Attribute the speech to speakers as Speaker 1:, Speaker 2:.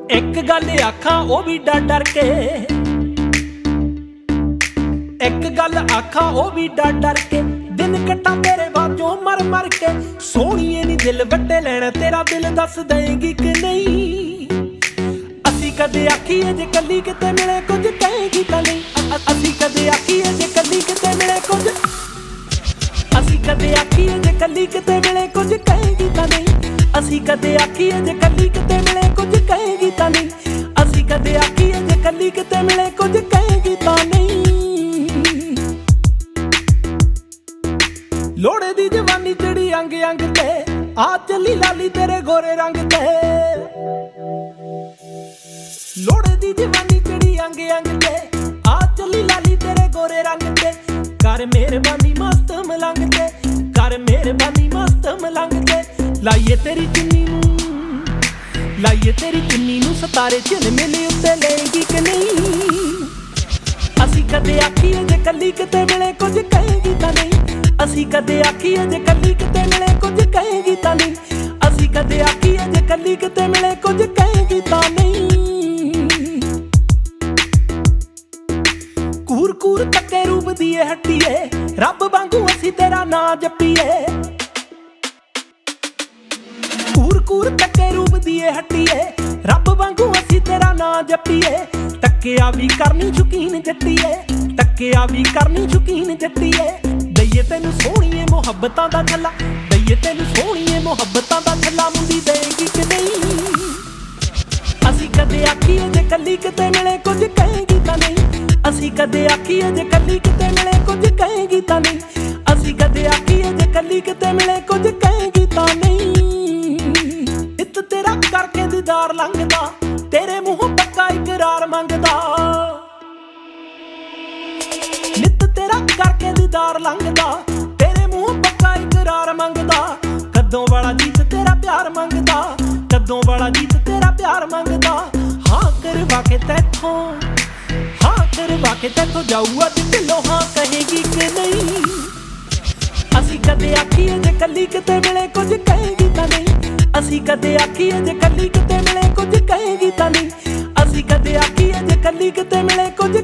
Speaker 1: एक गल आखां ओ भी डर डर के, एक गल आखां ओ भी डर डर के, दिन कट्टा तेरे बाजों मर मर के। सोहणीए नी दिल वड्डे लैणा तेरा दिल दस देंगी कि नहीं। असी कदे आखीए जे कली किते मिले कुछ कहेगी तां नहीं। असी कदे आखीए जे कली किते मिले कुछ, असी कदे आखीए जे कली किते मिले कुछ कहेगी तां नहीं। असी कदे आखीए जे कली किते मिले कुछ कहेगी तां नहीं। असी कदे आखीए जे कली किते मिले कुछ कहेगी तां नहीं। लोड़े दी जवानी चढ़ी अंग अंग ते, आ चली लाली तेरे गोरे रंग ते। लोड़े दी जवानी चढ़ी अंग अंग ते, आ चली लाली तेरे गोरे रंग ते। कर मेहरबानी मस्त मलंग ते, कर मेहरबानी मस्त मलंग ते। लाइए तेरी चुन्नी नूं, लाइए तेरी चुन्नी नूं सितारे झिलमिल उत्ते लेगी कि नहीं। असी कदे आखीए जे कली किते मिले कुछ कहेगी तां नहीं। असी कदे आखीए जे कली किते मिले कुछ कहेगी तां नहीं। असी कदे आखीए जे कली किते मिले कुछ कहेगी तां नहीं। कूर कूर तक्के रूप दिए हट्टीए, रब वांगू असी तेरा नां जपीए। कूर कूर तक्के रूप दिए हट्टीए, रब वांगू असी तेरा नां जपीए। तक्किया भी करनी शौकीन जट्टीए, तक्किया भी करनी शौकीन जट्टीए। दईए तेनू सोहणीए मुहब्बतां दा छल्ला, दईए तेनू सोहणीए मुहब्बतां दा छल्ला। मुंडी देगी कि नहीं। असी कदे आखीए जे कली किते मिले कुछ कहेगी तां नहीं। असी कदे आखीए जे कली किते मिले कुछ कहेगी तां नहीं। असी कदे आखीए जे कली किते मिले कुछ कहेगी तां नहीं। नित तेरा करके दीदार लंघदा, तेरे मूंहों पक्का इकरार मंगदा। नित तेरा करके दीदार लंघदा, तेरे मूंहों पक्का इकरार मंगदा। कदों वाला जीत तेरा प्यार मंगदा, कदों वाला जीत तेरा प्यार मंगदा। हाँ करवा के तैथों, हाँ करवा के तैथों जाऊ अज दिलों हाँ कहेगी कि नहीं। असी कदे आखीए जे कली किते मिले कुछ कहेगी तां नहीं। असी कदे आखीए जे कली किते मिले कुछ कहेगी तां नहीं। असी कदे आखीए जे कली किते मिले कुछ